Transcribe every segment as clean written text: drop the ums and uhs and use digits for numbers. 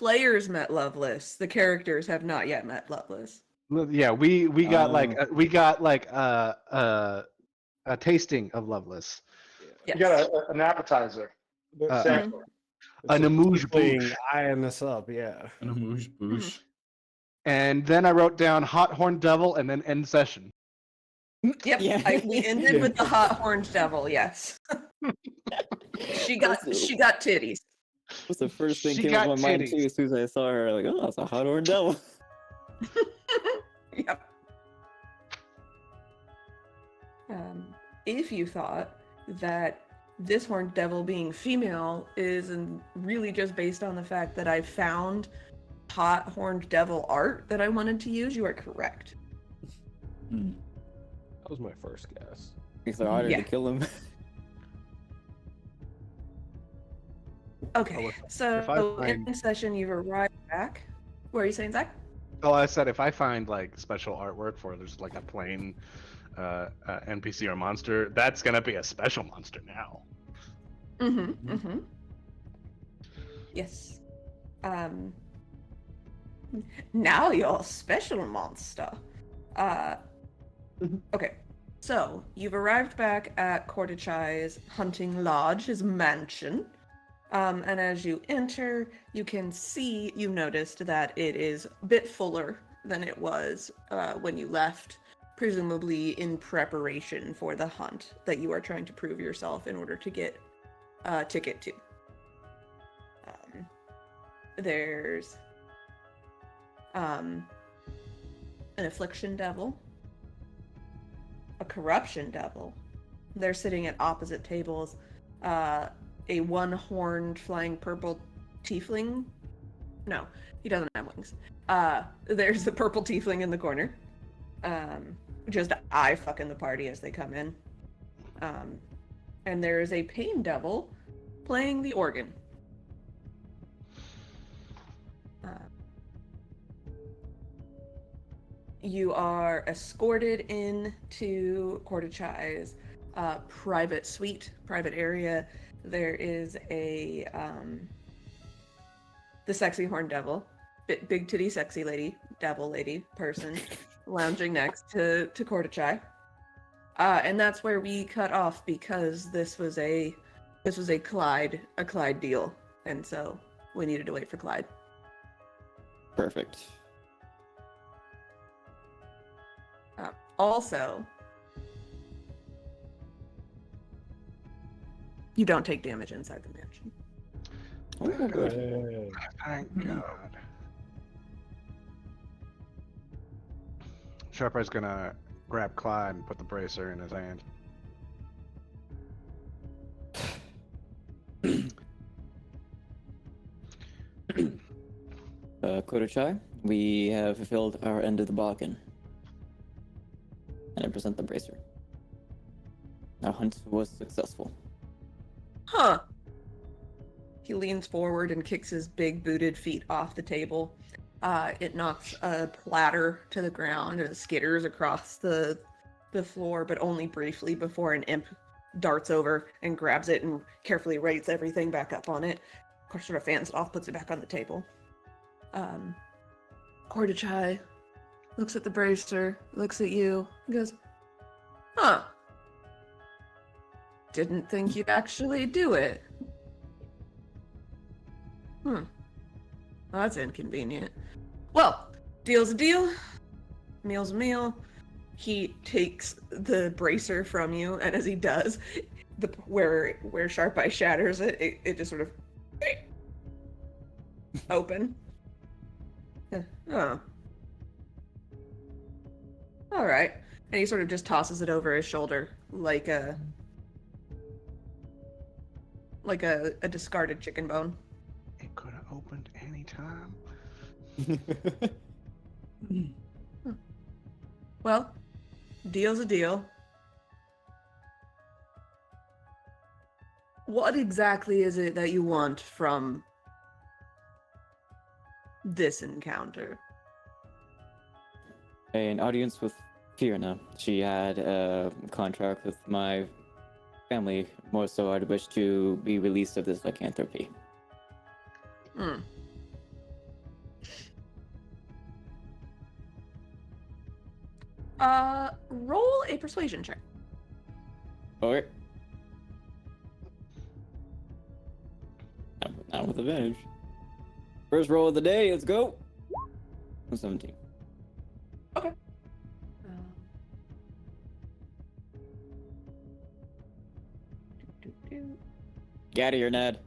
players met Loveless. The characters have not yet met Loveless. Yeah, we got a tasting of Loveless. Yes. You got an appetizer. Sample. An amuse Playing bouche. eyeing this up, yeah. An amuse bouche. And then I wrote down Hot Horn Devil and then end session. Yep. Yeah. We ended with the hot horned devil. Yes. she got titties. What's the first thing She came got up my mind titties. too? As soon as I saw her, like, oh, that's a hot horn devil. Yep. If you thought that this horned devil being female is really just based on the fact that I found hot horned devil art that I wanted to use, you are correct. That was my first guess. It's so harder Yeah. to kill him. Okay, if so I find- in session you've arrived back. What are you saying, Zach? Oh, I said if I find like special artwork for there's like a plain NPC or monster, that's gonna be a special monster now. Yes. Now you're a special monster. Okay. So, you've arrived back at Cordichai's hunting lodge, his mansion. And as you enter, you noticed that it is a bit fuller than it was when you left, presumably in preparation for the hunt that you are trying to prove yourself in order to get a ticket to. There's an affliction devil, a corruption devil. They're sitting at opposite tables. A one-horned flying purple tiefling. No, he doesn't have wings. There's the purple tiefling in the corner. Just eye fucking the party as they come in. And there is a pain devil playing the organ. You are escorted into Cordichai's private suite, private area. There is the sexy horn devil, big titty sexy lady, devil lady person, lounging next to Cordichai. And that's where we cut off because this was a Clyde deal, and so we needed to wait for Clyde. Perfect. Also, you don't take damage inside the mansion. Oh, good. Thank God. Sharpeye's gonna grab Clyde and put the bracer in his hand. Kodochai, we have fulfilled our end of the bargain. And I present the bracer. Our hunt was successful. Huh. He leans forward and kicks his big booted feet off the table. It knocks a platter to the ground and skitters across the floor, but only briefly before an imp darts over and grabs it and carefully rates everything back up on it. Of course, sort of fans it off, puts it back on the table. Cordichai looks at the bracer, looks at you, and goes, huh. Didn't think you'd actually do it. Well, that's inconvenient. Well, deal's a deal. Meal's a meal. He takes the bracer from you, and as he does, where Sharpeye shatters it, it just sort of open. Oh. All right. And he sort of just tosses it over his shoulder like a discarded chicken bone. It could have opened any time. Well, deal's a deal. What exactly is it that you want from this encounter? An audience with Fiona. She had a contract with my family. More so, I'd wish to be released of this lycanthropy. Roll a persuasion check. Okay. Not with advantage. First roll of the day, let's go. 17. Okay. Get out of here, Ned.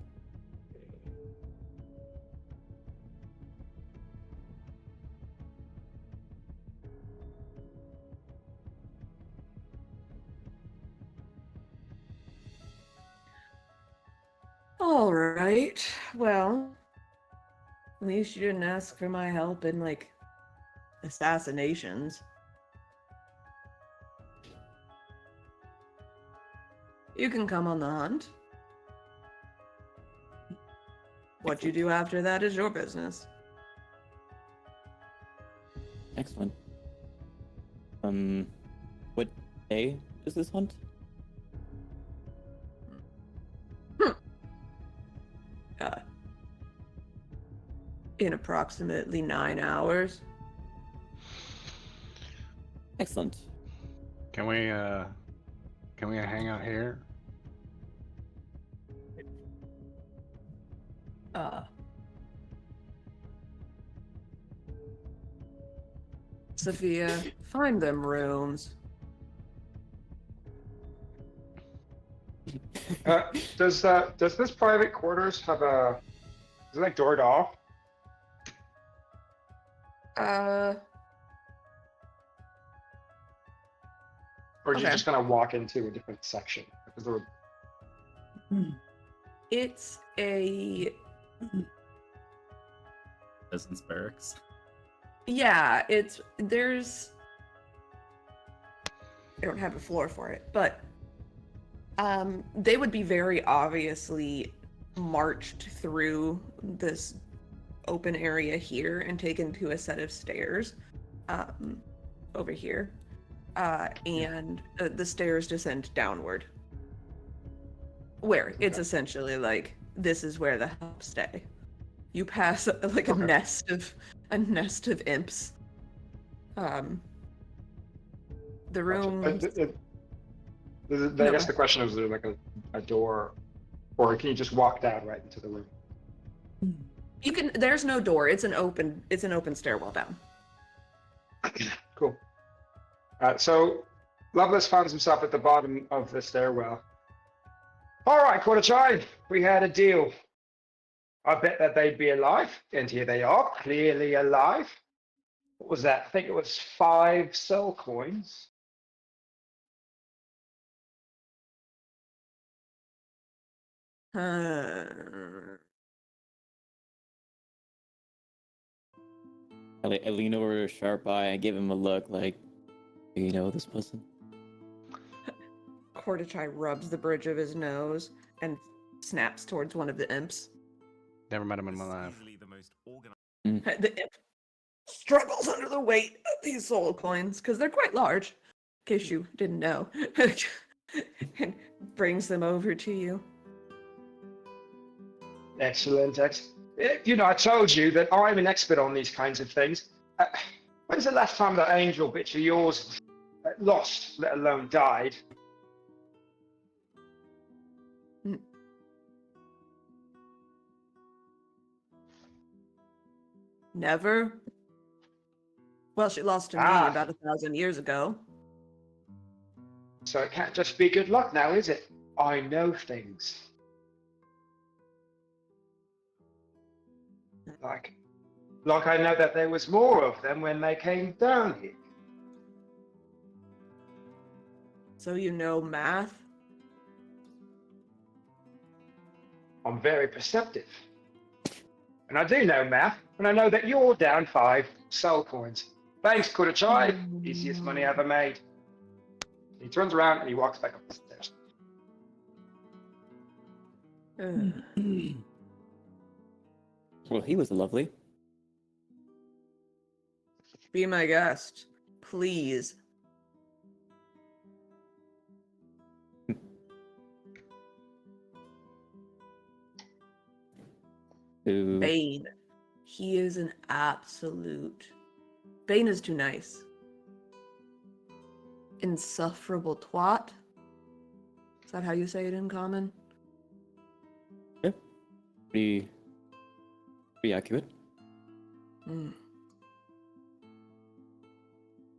All right. Well, at least you didn't ask for my help in, like, assassinations. You can come on the hunt. What you do after that is your business. Excellent. What day is this hunt? In approximately 9 hours. Excellent. Can we hang out here? Sophia, find them rooms. Does this private quarters have a? Is it like doored off? Or did you Okay. just kind of walk into a different section? Because there were... It's a Peasants barracks. yeah, there's I don't have a floor for it, but they would be very obviously marched through this open area here and taken to a set of stairs over here. And the stairs descend downward. Where it's essentially like this is where the help stay. You pass like a Okay. nest of imps. The room. I guess the question is there like a door, or can you just walk down right into the room? You can. There's no door. It's an open stairwell down. Cool. So Lovelace finds himself at the bottom of the stairwell. All right, Quarterchai, we had a deal. I bet that they'd be alive, and here they are, clearly alive. What was that? I think it was 5 soul coins. I lean over to Sharp Eye and give him a look like, do you know this person? Cordichai rubs the bridge of his nose and snaps towards one of the imps. Never met him in my life. Easily the most organized. The imp struggles under the weight of these soul coins because they're quite large, in case you didn't know, and brings them over to you. Excellent. You know, I told you that I'm an expert on these kinds of things. When's the last time that angel bitch of yours lost, let alone died? Never. Well, she lost to me Ah. about 1,000 years ago. So it can't just be good luck now, is it? I know things. Like I know that there was more of them when they came down here. So you know math? I'm very perceptive. And I do know math, and I know that you're down 5 soul coins. Thanks, Kudochai. Easiest money I ever made. He turns around and he walks back up the stairs. Well, he was lovely. Be my guest, please. Who? Bane. He is an absolute. Bane is too nice. insufferable twat. Is that how you say it in common? Pretty accurate. Hmm.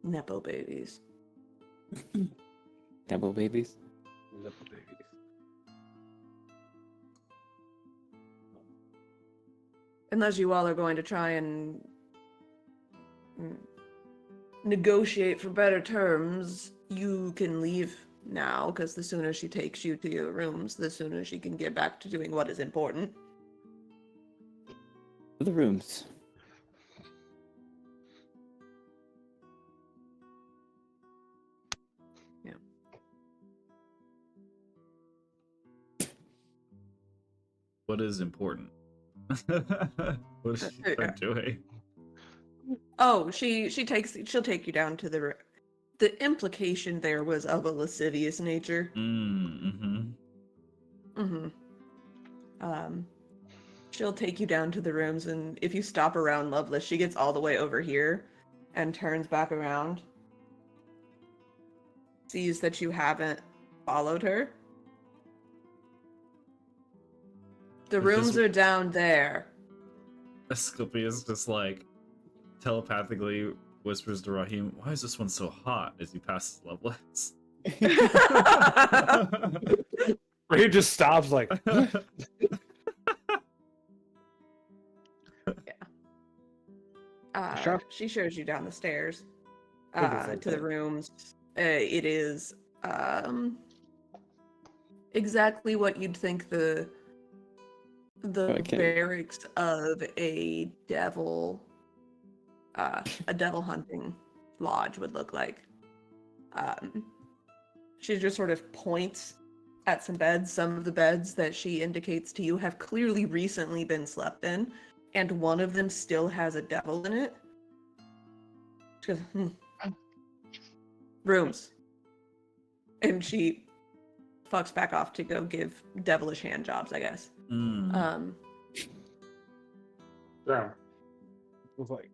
Nepo babies. Temple babies. Little babies. Unless you all are going to try and negotiate for better terms, you can leave now, because the sooner she takes you to your rooms, the sooner she can get back to doing what is important. The rooms. Yeah. What is important? What is she doing? Oh, she'll take you down to the implication there was of a lascivious nature. Mm-hmm. She'll take you down to the rooms, and if you stop around Loveless, she gets all the way over here and turns back around. Sees that you haven't followed her. The rooms are down there. Asclepius just like telepathically whispers to Raheem, "Why is this one so hot?" as he passes Lovelace. He just stops like, Sure. She shows you down the stairs Goodness, to the okay. rooms. It is exactly what you'd think the Okay. barracks of a devil hunting lodge would look like. She just sort of points at some beds. Some of the beds that she indicates to you have clearly recently been slept in, and one of them still has a devil in it. She goes, rooms. And she fucks back off to go give devilish hand jobs, I guess. Yeah. it's like,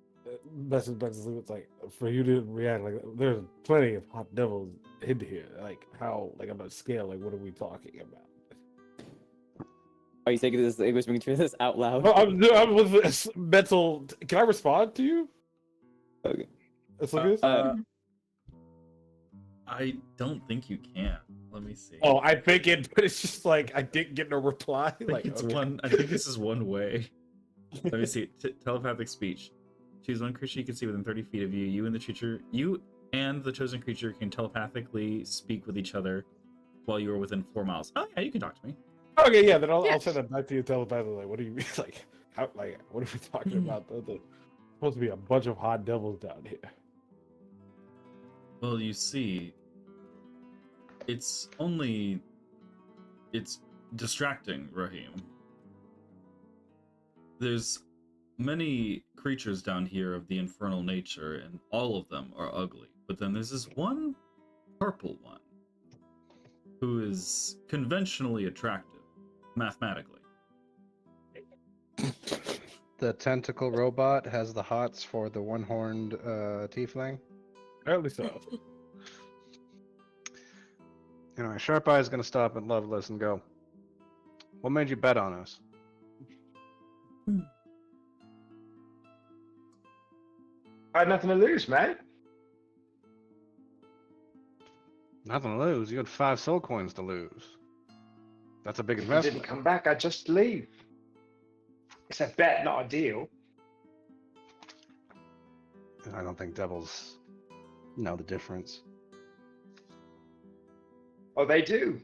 it's like, for you to react, like, there's plenty of hot devils in here. Like, how, like, on a scale, like, what are we talking about? Are you taking this English speaking this out loud? Oh, I'm with this mental. Can I respond to you? Okay. Let's look at this. I don't think you can. Let me see. Oh, I think it, but it's just like I didn't get no reply. I think Like, it's okay. one. I think this is one way. Let me see. Telepathic speech. Choose one creature you can see within 30 feet of you. You and the chosen creature can telepathically speak with each other while you are within 4 miles. Oh yeah, you can talk to me. Okay, yeah, then I'll Yes. send that back to you telepathically. Like, what do you mean? Like, how? Like, what are we talking about? There's supposed to be a bunch of hot devils down here. Well, you see, it's distracting, Raheem. There's many creatures down here of the infernal nature, and all of them are ugly. But then there's this one purple one who is conventionally attractive, mathematically. The tentacle robot has the hots for the one-horned tiefling. Apparently so. Anyway, Sharp Eye is going to stop at Loveless and go, "What made you bet on us?" I had nothing to lose, mate. Nothing to lose. You had 5 soul coins to lose. That's a big If you didn't investment. come back, I'd just leave. It's a bet, not a deal. I don't think devils know the difference. Oh, they do.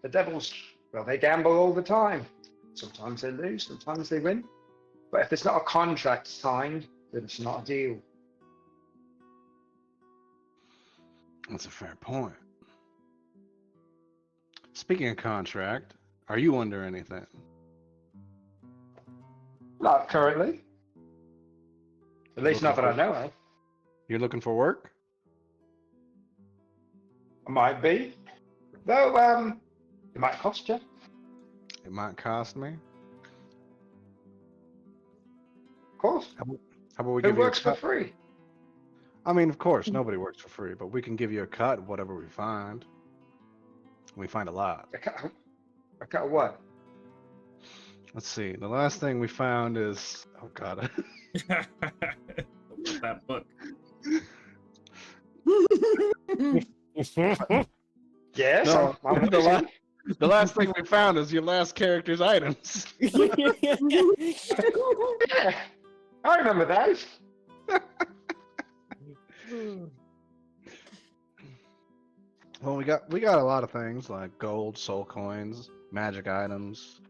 The devils, well, they gamble all the time. Sometimes they lose, sometimes they win. But if there's not a contract signed, then it's not a deal. That's a fair point. Speaking of contract, are you under anything? Not currently. At least not that I know of. You're looking for work? I might be. Though, it might cost you. It might cost me. Of course. How about we Who give you a works for cut? free? I mean, of course, nobody works for free, but we can give you a cut of whatever we find. We find a lot. A cut of what? Let's see. The last thing we found is, oh god. That book. Yes, No, I'm the, listening. the last thing we found is your last character's items. Yeah, I remember that. Well, we got a lot of things like gold, soul coins, magic items.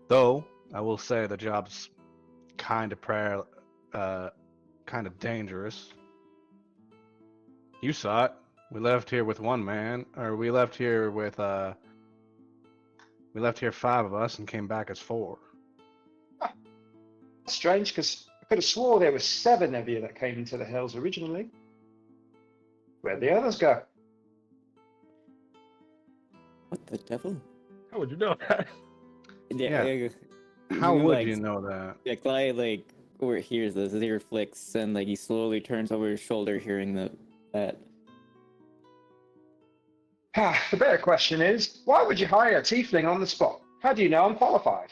Though I will say the job's kind of kind of dangerous. You saw it. We left here with one man, or we left here 5 of us and came back as 4. Strange, because I could have swore there were 7 of you that came into the hills originally. Where'd the others go? What the devil? How would you know that? Yeah. How you, would like, you know that? Yeah, Clyde overhears this. His ear flicks, and he slowly turns over his shoulder, hearing that. The better question is, why would you hire a tiefling on the spot? How do you know I'm qualified?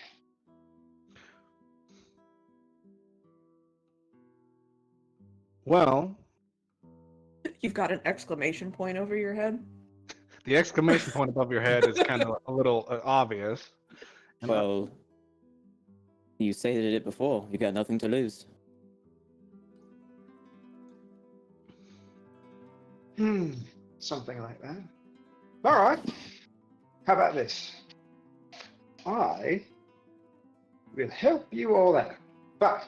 Well, You've got an exclamation point over your head. the exclamation point above your head is kind of a little obvious. And Well, you stated it before. You got nothing to lose. Something like that. All right. How about this? I will help you all out, but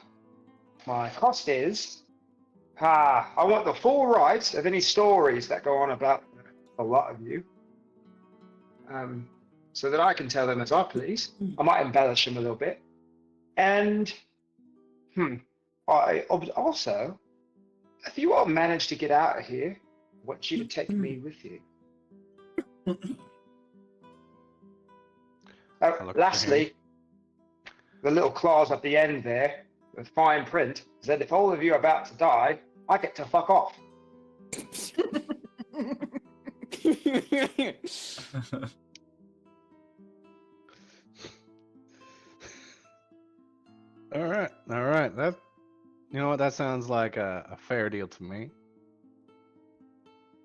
my cost is, I want the full rights of any stories that go on about a lot of you, so that I can tell them as I please. I might embellish them a little bit, and I also, if you all manage to get out of here, I want you to take me with you. Lastly, the little clause at the end there, with fine print, said if all of you are about to die, I get to fuck off. all right. That, you know what? That sounds like a fair deal to me.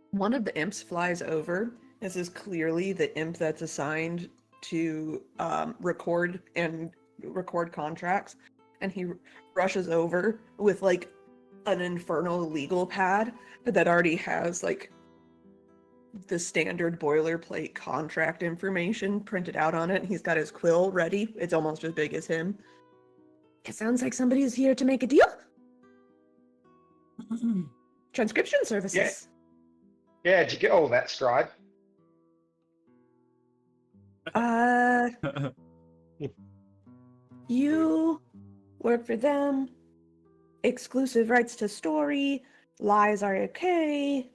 One of the imps flies over. This is clearly the imp that's assigned to record contracts, and he rushes over with like an infernal legal pad that already has like the standard boilerplate contract information printed out on it, and he's got his quill ready. It's almost as big as him. It sounds like somebody's here to make a deal. Transcription services. Yeah, did you get all that, Scribe? You work for them. Exclusive rights to story. Lies are okay.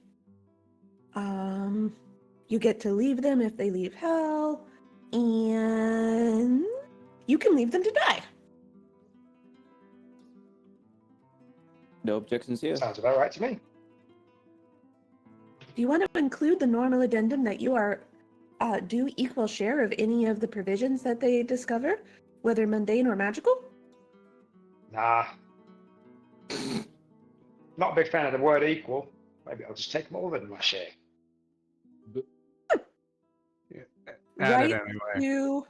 You get to leave them if they leave hell. And you can leave them to die. No objections here. Sounds about right to me. Do you want to include the normal addendum that you are due equal share of any of the provisions that they discover, whether mundane or magical? Nah. Not a big fan of the word equal. Maybe I'll just take more than my share. Add it Right anyway.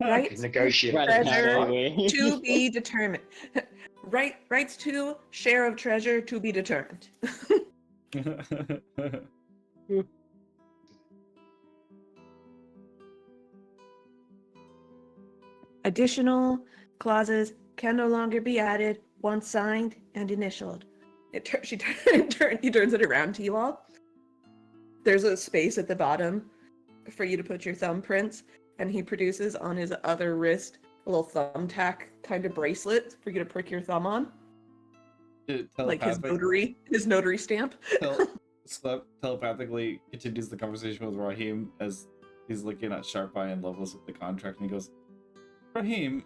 Rights Negotiate. treasure Anyway. to be determined. Rights to share of treasure to be determined. Additional clauses can no longer be added once signed and initialed. He turns it around to you all. There's a space at the bottom for you to put your thumbprints, and he produces on his other wrist a little thumbtack kind of bracelet for you to prick your thumb on, like his notary stamp. Telepathically continues the conversation with Raheem as he's looking at Sharp Eye and Loveless with the contract, and he goes, Raheem,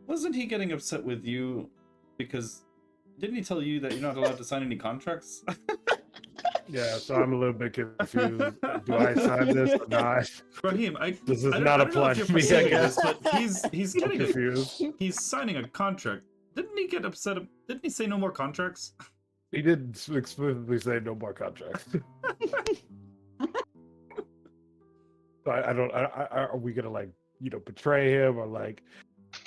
wasn't he getting upset with you because didn't he tell you that you're not allowed to sign any contracts? Yeah, so I'm a little bit confused. Do I sign this or not? Raheem, This does I don't- not I don't know apply if you're to me, I perceiving guess. this, but he's I'm getting confused. he's signing a contract. Didn't he get upset? Didn't he say no more contracts? He did explicitly say no more contracts. So I don't. Are we gonna like betray him or like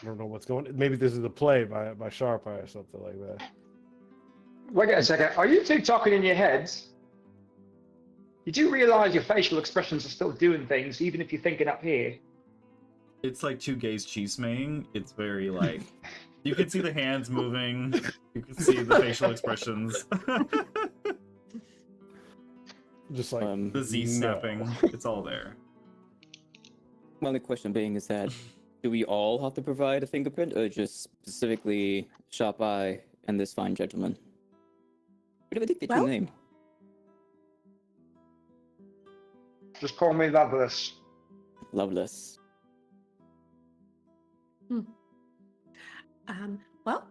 I don't know what's going. Maybe this is a play by Sharp Eye or something like that. Wait a second. Are you two talking in your heads? You do realize your facial expressions are still doing things, even if you're thinking up here. It's like two gays chismeing. It's very like you can see the hands moving. You can see the facial expressions. Just like The Z no. snapping. It's all there. Well, the question being is that, do we all have to provide a fingerprint, or just specifically Sharp Eye and this fine gentleman? What do I think they Well- name? Just call me Loveless. Loveless. Well,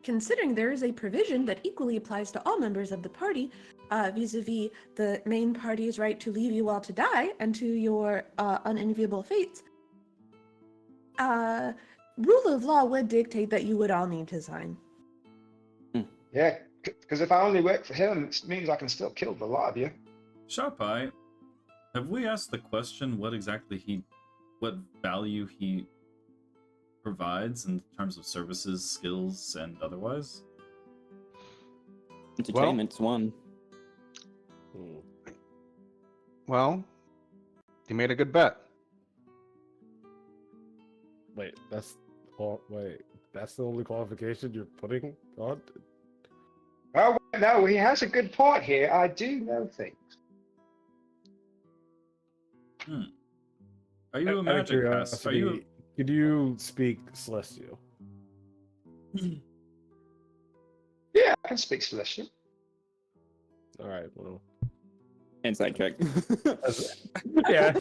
considering there is a provision that equally applies to all members of the party, vis-a-vis the main party's right to leave you all to die and to your unenviable fates, rule of law would dictate that you would all need to sign. Yeah, because if I only work for him, it means I can still kill the lot of you. Sharp Eye, have we asked the question what value he provides in terms of services, skills, and otherwise? Entertainment's one. Well, you made a good bet. Wait, that's the only qualification you're putting on? Oh, no, he has a good point here. I do know things. Are you a Out of magic pass? Are curiosity, you? Could you speak Celestial? Yeah, I can speak Celestial. All right, well, Inside check. yeah.